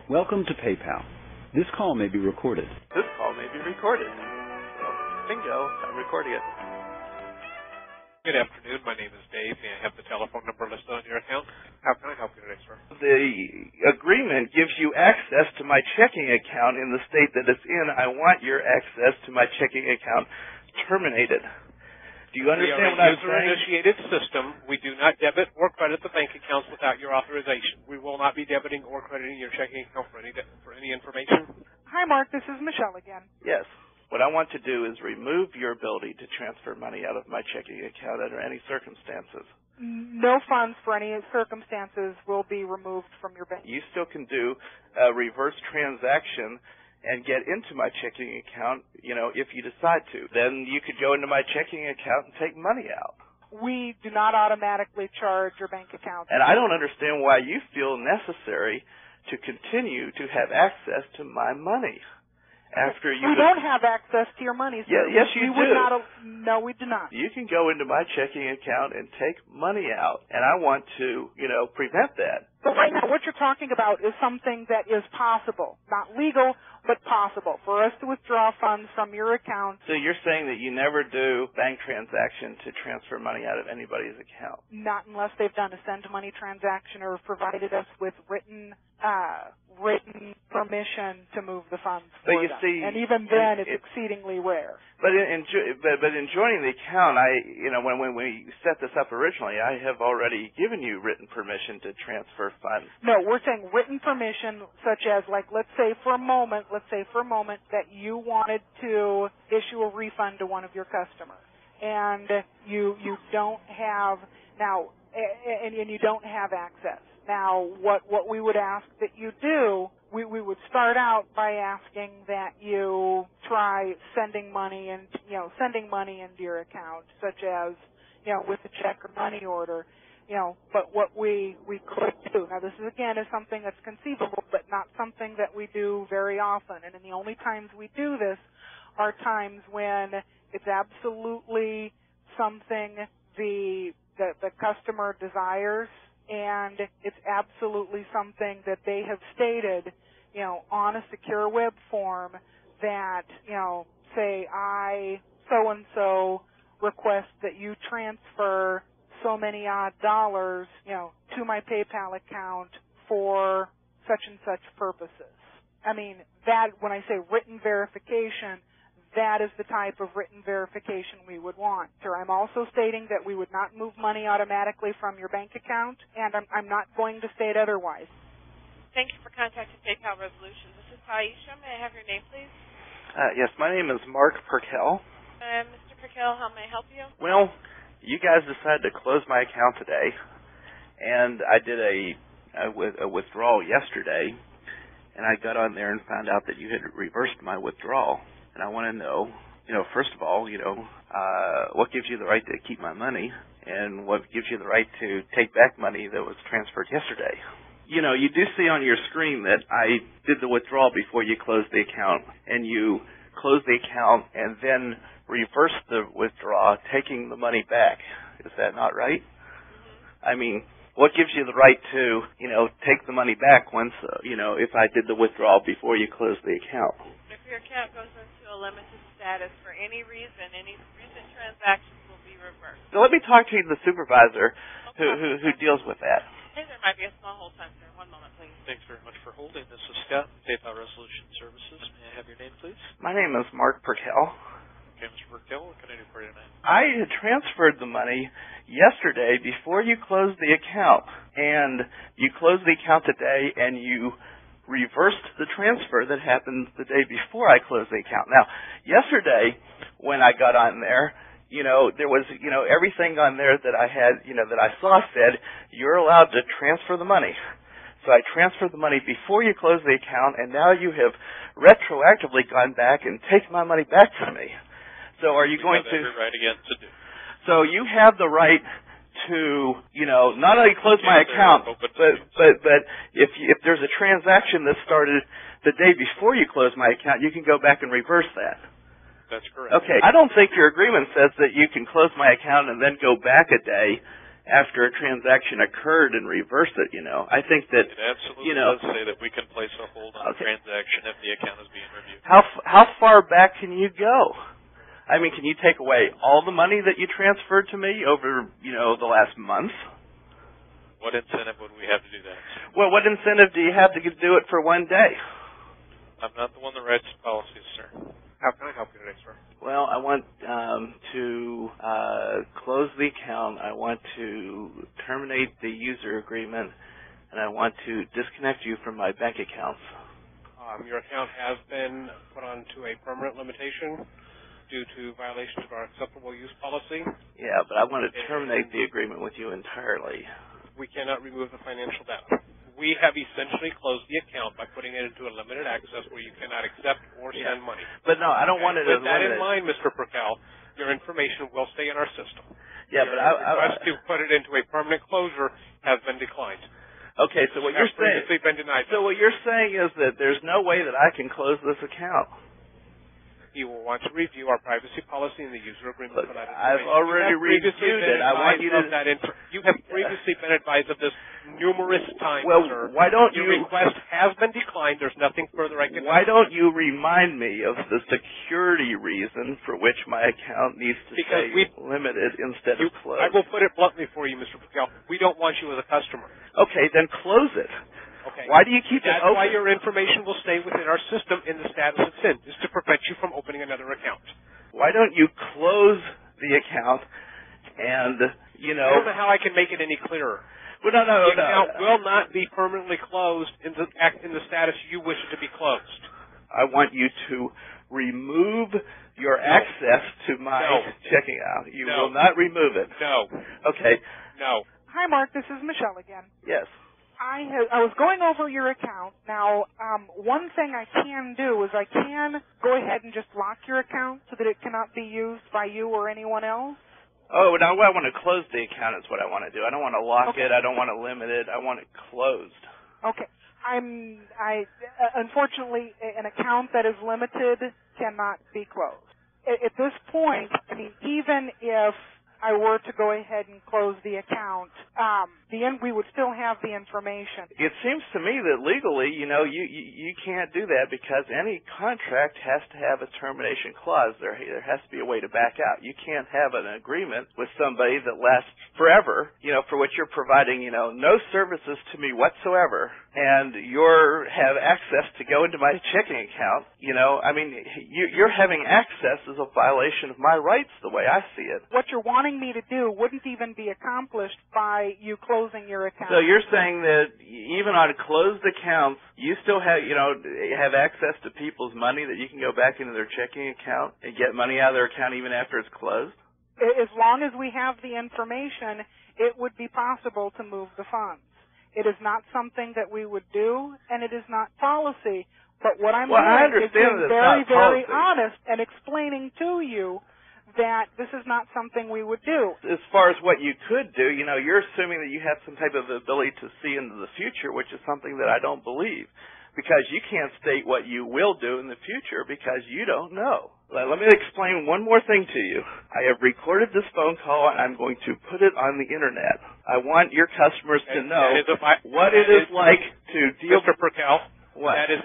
Welcome to PayPal. This call may be recorded. This call may be recorded. So, bingo, I'm recording it. Good afternoon. My name is Dave. May I have the telephone number listed on your account? How can I help you today, sir? The agreement gives you access to my checking account in the state that it's in. I want your access to my checking account terminated. Do you understand what I'm saying? We are a user-initiated system. We do not debit or credit the bank accounts without your authorization. We will not be debiting or crediting your checking account for any information. Hi, Mark. This is Michelle again. Yes. What I want to do is remove your ability to transfer money out of my checking account under any circumstances. No funds for any circumstances will be removed from your bank. You still can do a reverse transaction and get into my checking account, if you decide to. Then you could go into my checking account and take money out. We do not automatically charge your bank account. And I don't understand why you feel necessary to continue to have access to my money after you... We don't have access to your money, sir. Yes, you do. No, we do not. You can go into my checking account and take money out, and I want to, prevent that. But right now, what you're talking about is something that is possible. Not legal, but possible. For us to withdraw funds from your account. So you're saying that you never do bank transaction to transfer money out of anybody's account? Not unless they've done a send money transaction or provided us with written permission to move the funds for but you them. see, and even then, it's exceedingly rare. But in joining the account, when we set this up originally, I have already given you written permission to transfer funds. No, we're saying written permission, such as, let's say for a moment that you wanted to issue a refund to one of your customers, and you don't have now, and you don't have access. Now, what we would ask that you do, we would start out by asking that you try sending money into your account, such as, with a check or money order, but what we could do. Now, this is something that's conceivable, but not something that we do very often. And the only times we do this are times when it's absolutely something the customer desires, and it's absolutely something that they have stated, on a secure web form that, say, I so-and-so request that you transfer so many odd dollars, to my PayPal account for such and such purposes. I mean, that, when I say written verification, that is the type of written verification we would want. Sir, I'm also stating that we would not move money automatically from your bank account, and I'm not going to state otherwise. Thank you for contacting PayPal Resolutions. This is Aisha. May I have your name, please? Yes, my name is Marc Perkel. Mr. Perkel, how may I help you? Well, you guys decided to close my account today, and I did a withdrawal yesterday, and I got on there and found out that you had reversed my withdrawal. And I want to know, first of all, what gives you the right to keep my money, and what gives you the right to take back money that was transferred yesterday? You do see on your screen that I did the withdrawal before you closed the account, and you closed the account and then reversed the withdrawal, taking the money back. Is that not right? I mean, what gives you the right to, take the money back once, if I did the withdrawal before you closed the account? If your account goes into a limited status for any reason, any recent transactions will be reversed. So let me talk to the supervisor who deals with that. Hey, there might be a small hold time, sir. One moment, please. Thanks very much for holding. This is Scott, PayPal Resolution Services. May I have your name, please? My name is Marc Perkel. Okay, Mr. Perkel, what can I do for you tonight? I had transferred the money yesterday before you closed the account, and you closed the account today, and you reversed the transfer that happened the day before I closed the account. Now, yesterday, when I got on there, there was, everything on there that I had, that I saw said, you're allowed to transfer the money. So I transferred the money before you closed the account, and now you have retroactively gone back and taken my money back from me. So are you going to... Every right again to do. So you have the right to, not only close my account, but if there's a transaction that started the day before you close my account, you can go back and reverse that. That's correct. Okay. I don't think your agreement says that you can close my account and then go back a day after a transaction occurred and reverse it, I think that, It absolutely does say that we can place a hold on a transaction if the account is being reviewed. How far back can you go? I mean, can you take away all the money that you transferred to me over, the last month? What incentive would we have to do that? Well, what incentive do you have to do it for one day? I'm not the one that writes policies, sir. How can I help you today, sir? Well, I want to close the account. I want to terminate the user agreement, and I want to disconnect you from my bank accounts. Your account has been put onto a permanent limitation due to violations of our acceptable use policy. Yeah, but I want to terminate the agreement with you entirely. We cannot remove the financial data. We have essentially closed the account by putting it into a limited access where you cannot accept or send money. But no, I don't want it as limited. With that in limited. mind, Mr. Perkel, your information will stay in our system. Yeah, your but request to put it into a permanent closure has been declined. Okay, so what you're saying, previously been denied. So what you're saying is that there's no way that I can close this account. You will want to review our privacy policy and the user agreement for that information. I've already reviewed it. I want you to. You have previously been advised of this numerous times, well, sir. Why don't your request has been declined. There's nothing further I can do. Why don't you remind me of the security reason for which my account needs to stay limited instead of closed? I will put it bluntly for you, Mr. Perkel. We don't want you as a customer. Okay, then close it. Okay. Why do you keep it open? That's why your information will stay within our system in the status it's in, is to prevent you from opening another account. Why don't you close the account and, I don't know how I can make it any clearer. Well, no. The account will not be permanently closed in the status you wish it to be closed. I want you to remove your access to my checking out. You will not remove it. No. Okay. No. Hi, Mark. This is Michelle again. Yes. I was going over your account. Now, one thing I can do is I can go ahead and just lock your account so that it cannot be used by you or anyone else. Oh, now I want to close the account is what I want to do. I don't want to lock it. I don't want to limit it. I want it closed. Okay. Unfortunately, an account that is limited cannot be closed. At this point, even if I were to go ahead and close the account, we would still have the information. It seems to me that legally, you can't do that because any contract has to have a termination clause. There has to be a way to back out. You can't have an agreement with somebody that lasts forever, for which you're providing, no services to me whatsoever, and have access to go into my checking account. You're having access is a violation of my rights the way I see it. What you're wanting me to do wouldn't even be accomplished by you closing your account. So you're saying that even on closed accounts, you still have, have access to people's money that you can go back into their checking account and get money out of their account even after it's closed? As long as we have the information, it would be possible to move the funds. It is not something that we would do, and it is not policy. But what I'm doing is being very, very honest and explaining to you that this is not something we would do. As far as what you could do, you're assuming that you have some type of ability to see into the future, which is something that I don't believe, because you can't state what you will do in the future because you don't know. Let me explain one more thing to you. I have recorded this phone call, and I'm going to put it on the Internet. I want your customers to know what it is like to deal Mr. Perkel, what? That is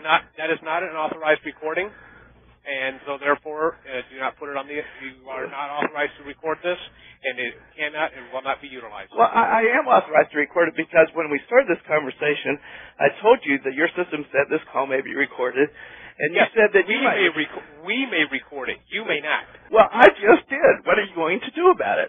not an authorized recording. And so, therefore, do not put it on you are not authorized to record this, and it cannot and will not be utilized. Well, I am authorized to record it because when we started this conversation, I told you that your system said this call may be recorded, and you said that we may record it. You may not. Well, I just did. What are you going to do about it?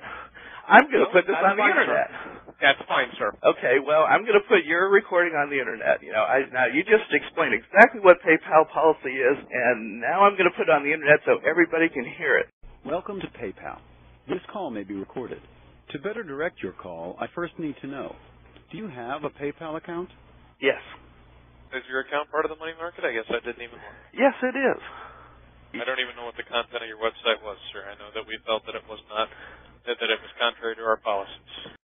I'm going to put this on the Internet. That's fine, sir. Okay, well, I'm going to put your recording on the Internet. Now you just explained exactly what PayPal policy is, and now I'm going to put it on the Internet so everybody can hear it. Welcome to PayPal. This call may be recorded. To better direct your call, I first need to know, do you have a PayPal account? Yes. Is your account part of the money market? I guess I didn't even look. Yes, it is. I don't even know what the content of your website was, sir. I know that we felt that it was not, that it was contrary to our policies.